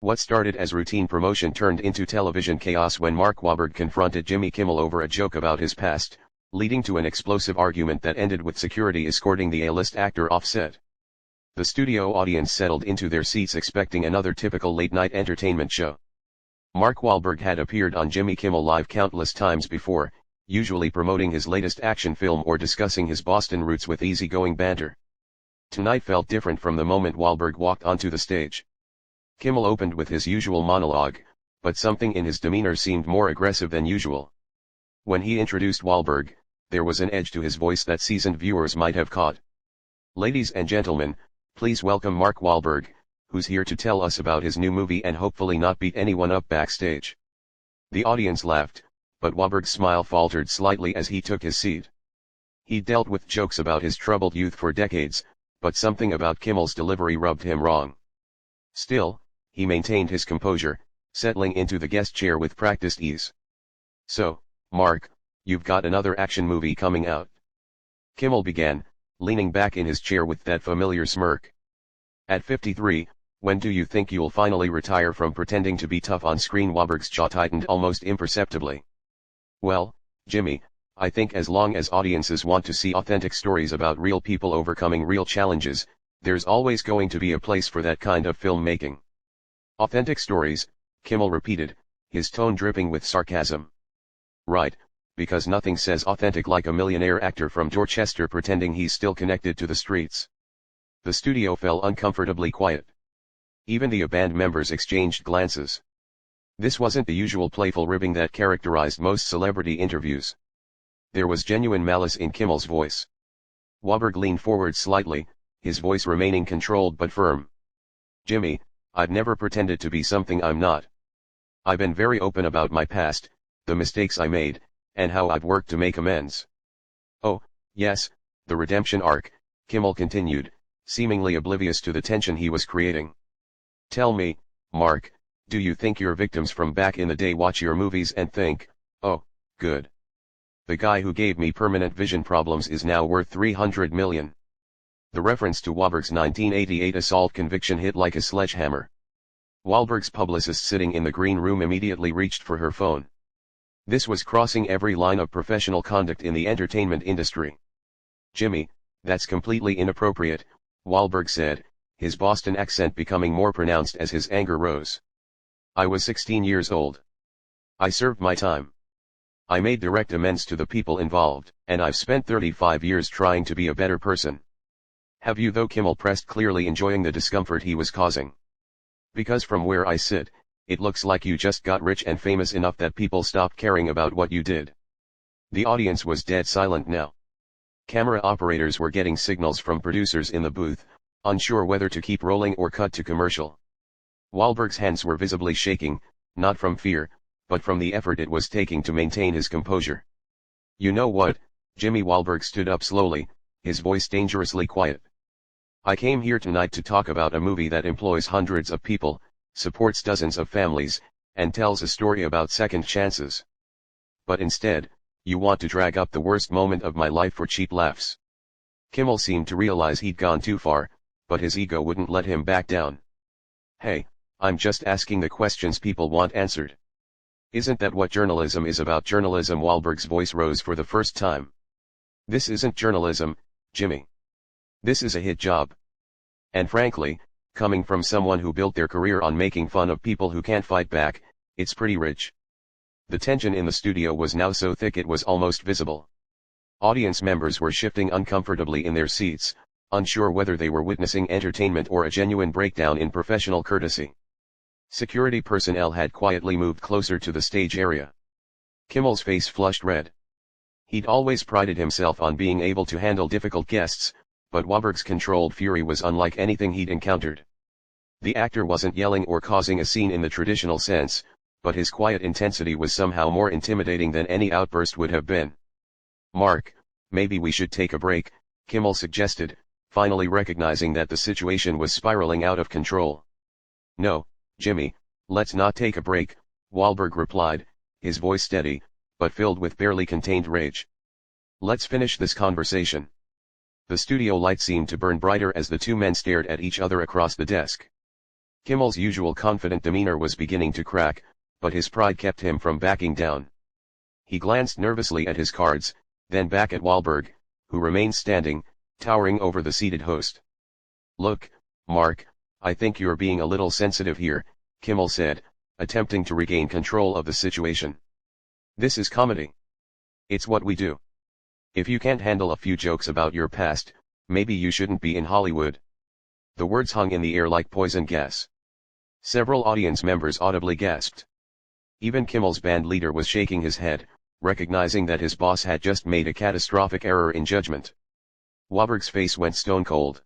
What started as routine promotion turned into television chaos when Mark Wahlberg confronted Jimmy Kimmel over a joke about his past, leading to an explosive argument that ended with security escorting the A-list actor off set. The studio audience settled into their seats expecting another typical late-night entertainment show. Mark Wahlberg had appeared on Jimmy Kimmel Live countless times before, usually promoting his latest action film or discussing his Boston roots with easygoing banter. Tonight felt different from the moment Wahlberg walked onto the stage. Kimmel opened with his usual monologue, but something in his demeanor seemed more aggressive than usual. When he introduced Wahlberg, there was an edge to his voice that seasoned viewers might have caught. "Ladies and gentlemen, please welcome Mark Wahlberg, who's here to tell us about his new movie and hopefully not beat anyone up backstage." The audience laughed, but Wahlberg's smile faltered slightly as he took his seat. He'd dealt with jokes about his troubled youth for decades, but something about Kimmel's delivery rubbed him wrong. Still, he maintained his composure, settling into the guest chair with practiced ease. "So, Mark, you've got another action movie coming out?" Kimmel began, leaning back in his chair with that familiar smirk. "At 53, when do you think you'll finally retire from pretending to be tough on screen?" Wahlberg's jaw tightened almost imperceptibly. "Well, Jimmy, I think as long as audiences want to see authentic stories about real people overcoming real challenges, there's always going to be a place for that kind of filmmaking." "Authentic stories," Kimmel repeated, his tone dripping with sarcasm. "Right, because nothing says authentic like a millionaire actor from Dorchester pretending he's still connected to the streets." The studio fell uncomfortably quiet. Even the band members exchanged glances. This wasn't the usual playful ribbing that characterized most celebrity interviews. There was genuine malice in Kimmel's voice. Wahlberg leaned forward slightly, his voice remaining controlled but firm. "Jimmy, I've never pretended to be something I'm not. I've been very open about my past, the mistakes I made, and how I've worked to make amends." "Oh, yes, the redemption arc," Kimmel continued, seemingly oblivious to the tension he was creating. "Tell me, Mark, do you think your victims from back in the day watch your movies and think, 'Oh, good. The guy who gave me permanent vision problems is now worth $300 million. The reference to Wahlberg's 1988 assault conviction hit like a sledgehammer. Wahlberg's publicist sitting in the green room immediately reached for her phone. This was crossing every line of professional conduct in the entertainment industry. "Jimmy, that's completely inappropriate," Wahlberg said, his Boston accent becoming more pronounced as his anger rose. "I was 16 years old. I served my time. I made direct amends to the people involved, and I've spent 35 years trying to be a better person." "Have you though?" Kimmel pressed, clearly enjoying the discomfort he was causing. "Because from where I sit, it looks like you just got rich and famous enough that people stopped caring about what you did." The audience was dead silent now. Camera operators were getting signals from producers in the booth, unsure whether to keep rolling or cut to commercial. Wahlberg's hands were visibly shaking, not from fear, but from the effort it was taking to maintain his composure. "You know what, Jimmy?" Wahlberg stood up slowly, his voice dangerously quiet. "I came here tonight to talk about a movie that employs hundreds of people, supports dozens of families, and tells a story about second chances. But instead, you want to drag up the worst moment of my life for cheap laughs." Kimmel seemed to realize he'd gone too far, but his ego wouldn't let him back down. "Hey, I'm just asking the questions people want answered. Isn't that what journalism is about?" "Journalism?" Wahlberg's voice rose for the first time. "This isn't journalism, Jimmy. This is a hit job. And frankly, coming from someone who built their career on making fun of people who can't fight back, it's pretty rich." The tension in the studio was now so thick it was almost visible. Audience members were shifting uncomfortably in their seats, unsure whether they were witnessing entertainment or a genuine breakdown in professional courtesy. Security personnel had quietly moved closer to the stage area. Kimmel's face flushed red. He'd always prided himself on being able to handle difficult guests, but Wahlberg's controlled fury was unlike anything he'd encountered. The actor wasn't yelling or causing a scene in the traditional sense, but his quiet intensity was somehow more intimidating than any outburst would have been. "Mark, maybe we should take a break," Kimmel suggested, finally recognizing that the situation was spiraling out of control. "No, Jimmy, let's not take a break," Wahlberg replied, his voice steady, but filled with barely contained rage. "Let's finish this conversation." The studio light seemed to burn brighter as the two men stared at each other across the desk. Kimmel's usual confident demeanor was beginning to crack, but his pride kept him from backing down. He glanced nervously at his cards, then back at Wahlberg, who remained standing, towering over the seated host. "Look, Mark, I think you're being a little sensitive here," Kimmel said, attempting to regain control of the situation. "This is comedy. It's what we do. If you can't handle a few jokes about your past, maybe you shouldn't be in Hollywood." The words hung in the air like poison gas. Several audience members audibly gasped. Even Kimmel's band leader was shaking his head, recognizing that his boss had just made a catastrophic error in judgment. Wahlberg's face went stone cold.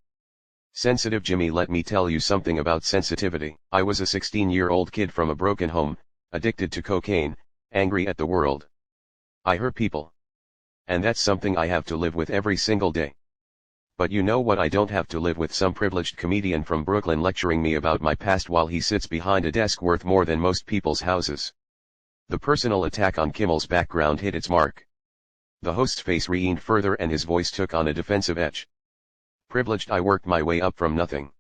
"Sensitive Jimmy, let me tell you something about sensitivity. I was a 16-year-old kid from a broken home, addicted to cocaine, angry at the world. I hurt people. And that's something I have to live with every single day. But you know what I don't have to live with? Some privileged comedian from Brooklyn lecturing me about my past while he sits behind a desk worth more than most people's houses." The personal attack on Kimmel's background hit its mark. The host's face leaned further and his voice took on a defensive edge. "Privileged? I worked my way up from nothing.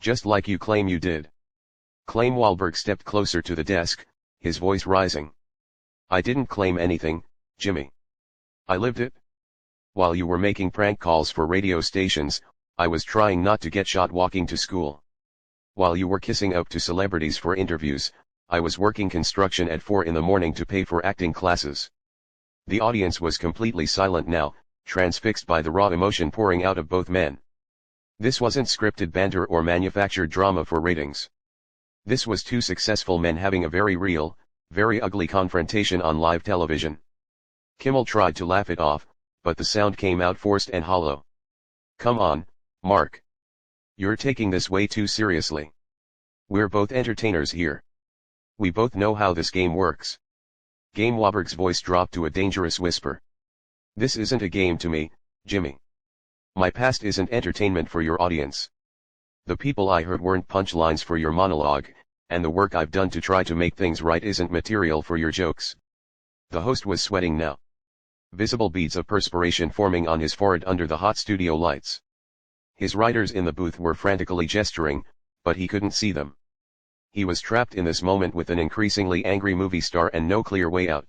Just like you claim you did." "Claim?" Wahlberg stepped closer to the desk, his voice rising. "I didn't claim anything, Jimmy. I lived it. While you were making prank calls for radio stations, I was trying not to get shot walking to school. While you were kissing up to celebrities for interviews, I was working construction at 4 in the morning to pay for acting classes." The audience was completely silent now, transfixed by the raw emotion pouring out of both men. This wasn't scripted banter or manufactured drama for ratings. This was two successful men having a very real, very ugly confrontation on live television. Kimmel tried to laugh it off, but the sound came out forced and hollow. "Come on, Mark. You're taking this way too seriously. We're both entertainers here. We both know how this game works." "Game?" Wahlberg's voice dropped to a dangerous whisper. "This isn't a game to me, Jimmy. My past isn't entertainment for your audience. The people I hurt weren't punchlines for your monologue, and the work I've done to try to make things right isn't material for your jokes." The host was sweating now. Visible beads of perspiration forming on his forehead under the hot studio lights. His writers in the booth were frantically gesturing, but he couldn't see them. He was trapped in this moment with an increasingly angry movie star and no clear way out.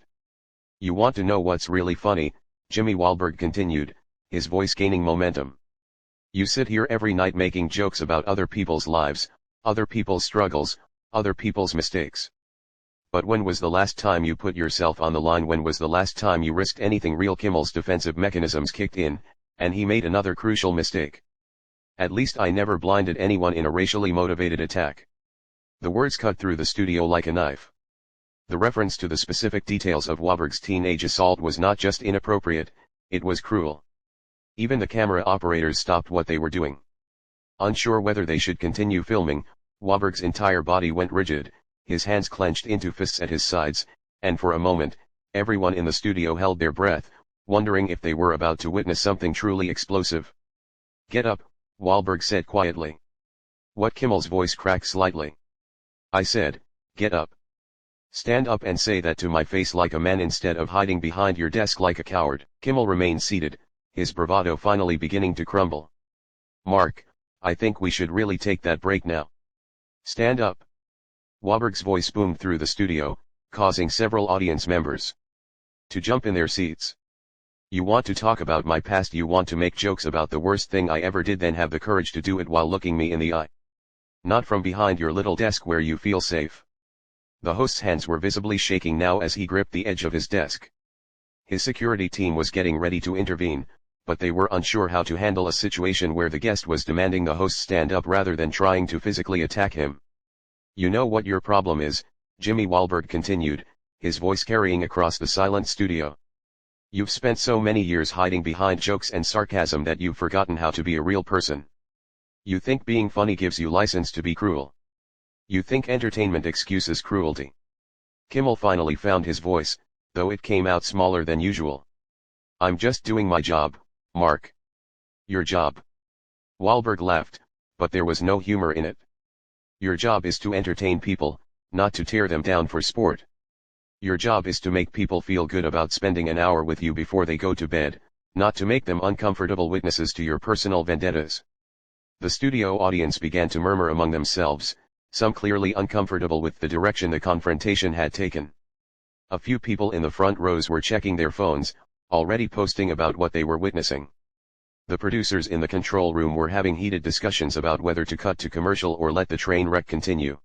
"You want to know what's really funny?" Jimmy Wahlberg continued, his voice gaining momentum. "You sit here every night making jokes about other people's lives, other people's struggles, other people's mistakes. But when was the last time you put yourself on the line? When was the last time you risked anything real?" Kimmel's defensive mechanisms kicked in, and he made another crucial mistake. "At least I never blinded anyone in a racially motivated attack." The words cut through the studio like a knife. The reference to the specific details of Wahlberg's teenage assault was not just inappropriate, it was cruel. Even the camera operators stopped what they were doing. Unsure whether they should continue filming, Wahlberg's entire body went rigid, his hands clenched into fists at his sides, and for a moment, everyone in the studio held their breath, wondering if they were about to witness something truly explosive. "Get up," Wahlberg said quietly. "What?" Kimmel's voice cracked slightly. "I said, get up. Stand up and say that to my face like a man instead of hiding behind your desk like a coward." Kimmel remained seated, his bravado finally beginning to crumble. "Mark, I think we should really take that break now. Stand up." Wahlberg's voice boomed through the studio, causing several audience members to jump in their seats. "You want to talk about my past? You want to make jokes about the worst thing I ever did? Then have the courage to do it while looking me in the eye. Not from behind your little desk where you feel safe." The host's hands were visibly shaking now as he gripped the edge of his desk. His security team was getting ready to intervene, but they were unsure how to handle a situation where the guest was demanding the host stand up rather than trying to physically attack him. "You know what your problem is," Jimmy Wahlberg continued, his voice carrying across the silent studio. "You've spent so many years hiding behind jokes and sarcasm that you've forgotten how to be a real person. You think being funny gives you license to be cruel. You think entertainment excuses cruelty." Kimmel finally found his voice, though it came out smaller than usual. "I'm just doing my job, Mark." "Your job?" Wahlberg laughed, but there was no humor in it. "Your job is to entertain people, not to tear them down for sport. Your job is to make people feel good about spending an hour with you before they go to bed, not to make them uncomfortable witnesses to your personal vendettas." The studio audience began to murmur among themselves, some clearly uncomfortable with the direction the confrontation had taken. A few people in the front rows were checking their phones, already posting about what they were witnessing. The producers in the control room were having heated discussions about whether to cut to commercial or let the train wreck continue.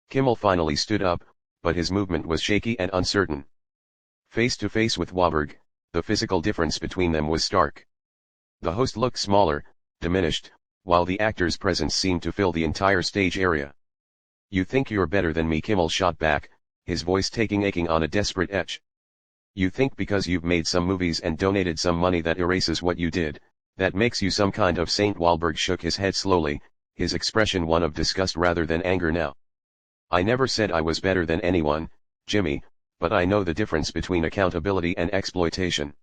Kimmel finally stood up, but his movement was shaky and uncertain. Face to face with Wahlberg, the physical difference between them was stark. The host looked smaller, diminished, while the actor's presence seemed to fill the entire stage area. "You think you're better than me," Kimmel shot back, his voice aching on a desperate edge. "You think because you've made some movies and donated some money that erases what you did, that makes you some kind of saint." Wahlberg shook his head slowly, his expression one of disgust rather than anger now. "I never said I was better than anyone, Jimmy, but I know the difference between accountability and exploitation.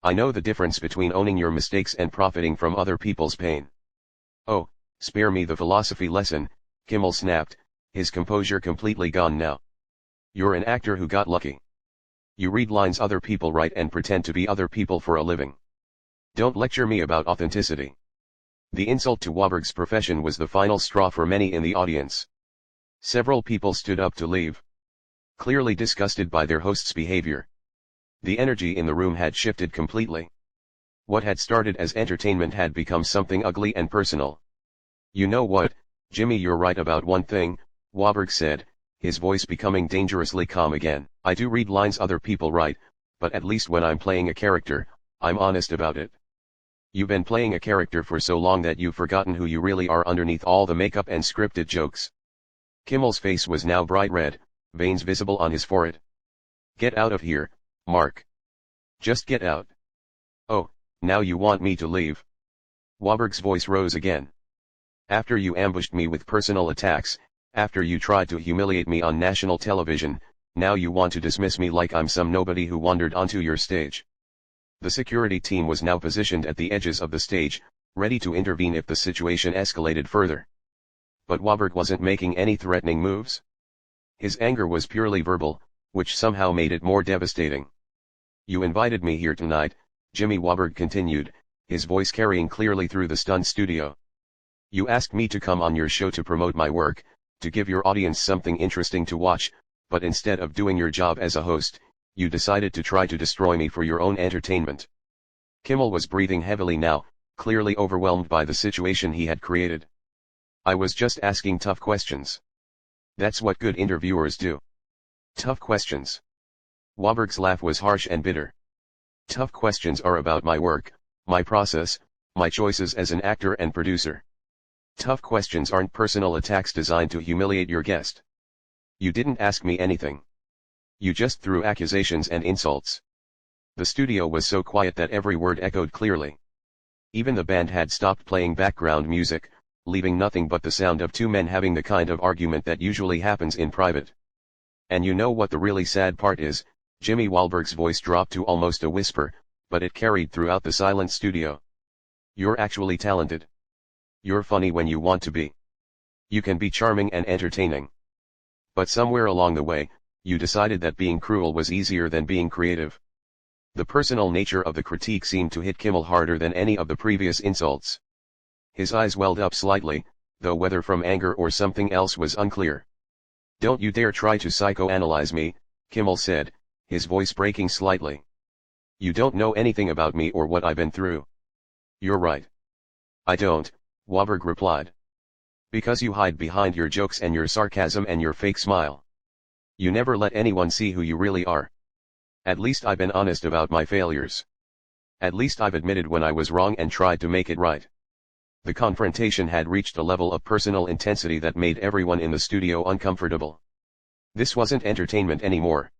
I know the difference between owning your mistakes and profiting from other people's pain." "Oh, spare me the philosophy lesson," Kimmel snapped, his composure completely gone now. "You're an actor who got lucky. You read lines other people write and pretend to be other people for a living. Don't lecture me about authenticity." The insult to Wahlberg's profession was the final straw for many in the audience. Several people stood up to leave, clearly disgusted by their host's behavior. The energy in the room had shifted completely. What had started as entertainment had become something ugly and personal. "You know what, Jimmy, you're right about one thing," Wahlberg said, his voice becoming dangerously calm again. "I do read lines other people write, but at least when I'm playing a character, I'm honest about it. You've been playing a character for so long that you've forgotten who you really are underneath all the makeup and scripted jokes." Kimmel's face was now bright red, veins visible on his forehead. "Get out of here, Mark. Just get out." "Oh, now you want me to leave?" Wahlberg's voice rose again. "After you ambushed me with personal attacks, after you tried to humiliate me on national television, now you want to dismiss me like I'm some nobody who wandered onto your stage." The security team was now positioned at the edges of the stage, ready to intervene if the situation escalated further. But Wahlberg wasn't making any threatening moves. His anger was purely verbal, which somehow made it more devastating. "You invited me here tonight," Jimmy Wahlberg continued, his voice carrying clearly through the stunned studio. "You asked me to come on your show to promote my work, to give your audience something interesting to watch, but instead of doing your job as a host, you decided to try to destroy me for your own entertainment." Kimmel was breathing heavily now, clearly overwhelmed by the situation he had created. "I was just asking tough questions. That's what good interviewers do." "Tough questions?" Wahlberg's laugh was harsh and bitter. "Tough questions are about my work, my process, my choices as an actor and producer. Tough questions aren't personal attacks designed to humiliate your guest. You didn't ask me anything. You just threw accusations and insults." The studio was so quiet that every word echoed clearly. Even the band had stopped playing background music, leaving nothing but the sound of two men having the kind of argument that usually happens in private. "And you know what the really sad part is?" Jimmy Wahlberg's voice dropped to almost a whisper, but it carried throughout the silent studio. "You're actually talented. You're funny when you want to be. You can be charming and entertaining. But somewhere along the way, you decided that being cruel was easier than being creative." The personal nature of the critique seemed to hit Kimmel harder than any of the previous insults. His eyes welled up slightly, though whether from anger or something else was unclear. "Don't you dare try to psychoanalyze me," Kimmel said, his voice breaking slightly. "You don't know anything about me or what I've been through." "You're right. I don't," Wahlberg replied. "Because you hide behind your jokes and your sarcasm and your fake smile. You never let anyone see who you really are. At least I've been honest about my failures. At least I've admitted when I was wrong and tried to make it right." The confrontation had reached a level of personal intensity that made everyone in the studio uncomfortable. This wasn't entertainment anymore.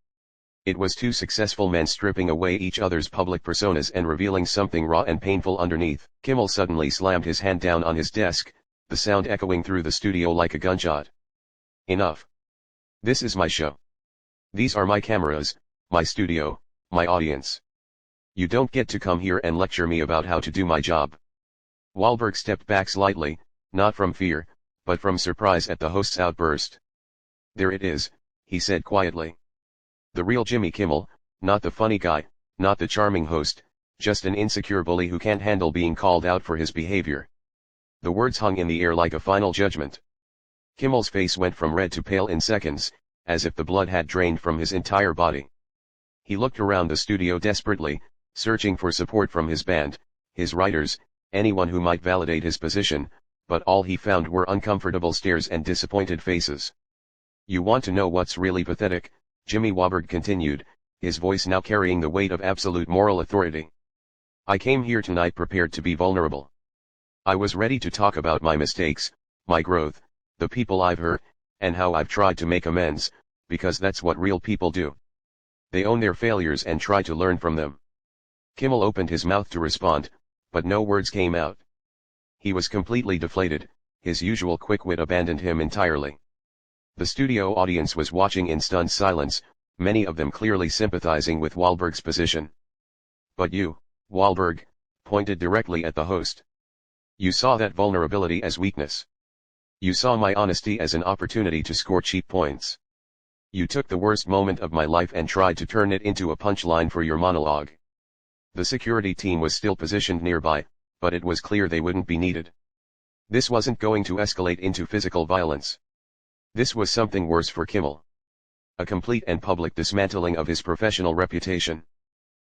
It was two successful men stripping away each other's public personas and revealing something raw and painful underneath. Kimmel suddenly slammed his hand down on his desk, the sound echoing through the studio like a gunshot. "Enough. This is my show. These are my cameras, my studio, my audience. You don't get to come here and lecture me about how to do my job." Wahlberg stepped back slightly, not from fear, but from surprise at the host's outburst. "There it is," he said quietly. "The real Jimmy Kimmel, not the funny guy, not the charming host, just an insecure bully who can't handle being called out for his behavior." The words hung in the air like a final judgment. Kimmel's face went from red to pale in seconds, as if the blood had drained from his entire body. He looked around the studio desperately, searching for support from his band, his writers, anyone who might validate his position, but all he found were uncomfortable stares and disappointed faces. "You want to know what's really pathetic?" Jimmy Wahlberg continued, his voice now carrying the weight of absolute moral authority. "I came here tonight prepared to be vulnerable. I was ready to talk about my mistakes, my growth, the people I've hurt, and how I've tried to make amends, because that's what real people do. They own their failures and try to learn from them." Kimmel opened his mouth to respond, but no words came out. He was completely deflated, his usual quick wit abandoned him entirely. The studio audience was watching in stunned silence, many of them clearly sympathizing with Wahlberg's position. "But you, Wahlberg," pointed directly at the host. "You saw that vulnerability as weakness. You saw my honesty as an opportunity to score cheap points. You took the worst moment of my life and tried to turn it into a punchline for your monologue." The security team was still positioned nearby, but it was clear they wouldn't be needed. This wasn't going to escalate into physical violence. This was something worse for Kimmel. A complete and public dismantling of his professional reputation.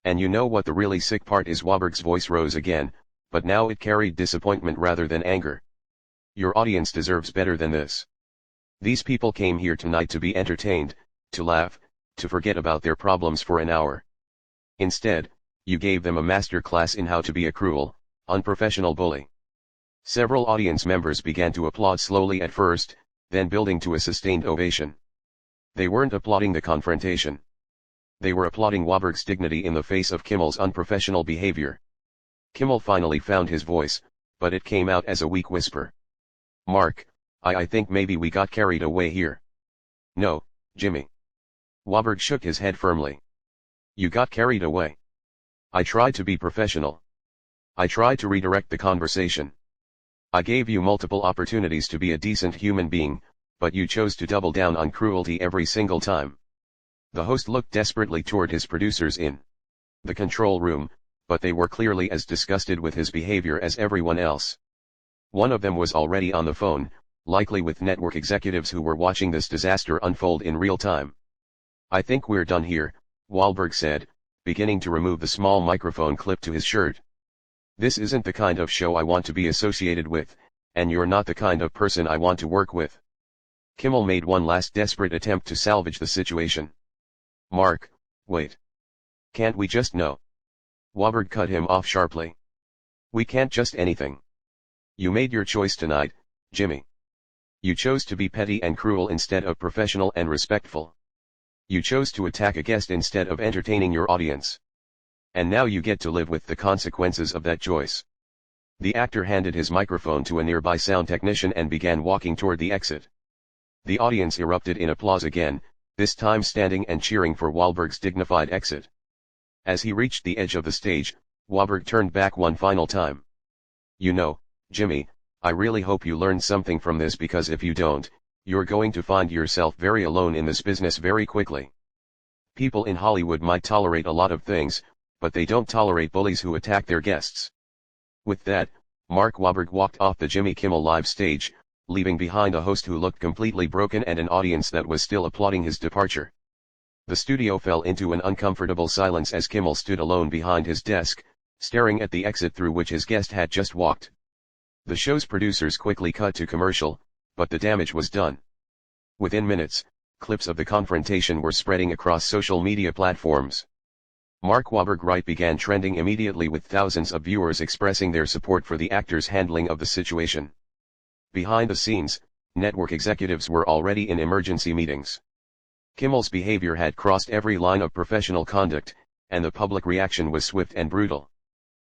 "And you know what the really sick part is?" Wahlberg's voice rose again, but now it carried disappointment rather than anger. "Your audience deserves better than this. These people came here tonight to be entertained, to laugh, to forget about their problems for an hour. Instead, you gave them a master class in how to be a cruel, unprofessional bully." Several audience members began to applaud slowly at first, then building to a sustained ovation. They weren't applauding the confrontation. They were applauding Wahlberg's dignity in the face of Kimmel's unprofessional behavior. Kimmel finally found his voice, but it came out as a weak whisper. "Mark, I think maybe we got carried away here." "No, Jimmy." Wahlberg shook his head firmly. "You got carried away. I tried to be professional. I tried to redirect the conversation. I gave you multiple opportunities to be a decent human being, but you chose to double down on cruelty every single time." The host looked desperately toward his producers in the control room, but they were clearly as disgusted with his behavior as everyone else. One of them was already on the phone, likely with network executives who were watching this disaster unfold in real time. "I think we're done here," Wahlberg said, beginning to remove the small microphone clip to his shirt. "This isn't the kind of show I want to be associated with, and you're not the kind of person I want to work with." Kimmel made one last desperate attempt to salvage the situation. "Mark, wait. Can't we just know?" Wahlberg cut him off sharply. "We can't just anything. You made your choice tonight, Jimmy. You chose to be petty and cruel instead of professional and respectful. You chose to attack a guest instead of entertaining your audience. And now you get to live with the consequences of that choice." The actor handed his microphone to a nearby sound technician and began walking toward the exit. The audience erupted in applause again, this time standing and cheering for Wahlberg's dignified exit. As he reached the edge of the stage, Wahlberg turned back one final time. "You know, Jimmy, I really hope you learned something from this, because if you don't, you're going to find yourself very alone in this business very quickly. People in Hollywood might tolerate a lot of things, but they don't tolerate bullies who attack their guests." With that, Mark Wahlberg walked off the Jimmy Kimmel Live stage, leaving behind a host who looked completely broken and an audience that was still applauding his departure. The studio fell into an uncomfortable silence as Kimmel stood alone behind his desk, staring at the exit through which his guest had just walked. The show's producers quickly cut to commercial, but the damage was done. Within minutes, clips of the confrontation were spreading across social media platforms. Mark Wahlberg right began trending immediately, with thousands of viewers expressing their support for the actor's handling of the situation. Behind the scenes, network executives were already in emergency meetings. Kimmel's behavior had crossed every line of professional conduct, and the public reaction was swift and brutal.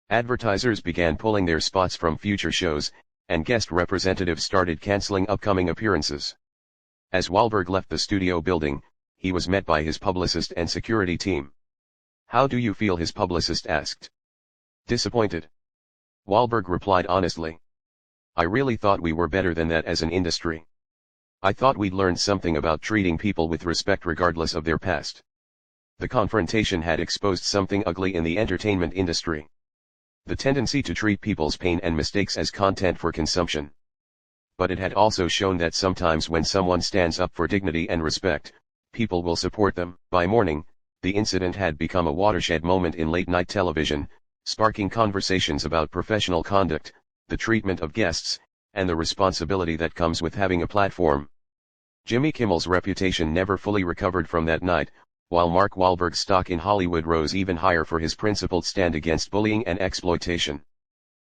Advertisers began pulling their spots from future shows, and guest representatives started canceling upcoming appearances. As Wahlberg left the studio building, he was met by his publicist and security team. "How do you feel?" his publicist asked. "Disappointed." Wahlberg replied honestly. "I really thought we were better than that as an industry. I thought we'd learned something about treating people with respect regardless of their past. The confrontation had exposed something ugly in the entertainment industry. The tendency to treat people's pain and mistakes as content for consumption. but it had also shown that sometimes when someone stands up for dignity and respect, people will support them. By morning, the incident had become a watershed moment in late-night television, sparking conversations about professional conduct, the treatment of guests, and the responsibility that comes with having a platform. Jimmy Kimmel's reputation never fully recovered from that night, while Mark Wahlberg's stock in Hollywood rose even higher for his principled stand against bullying and exploitation.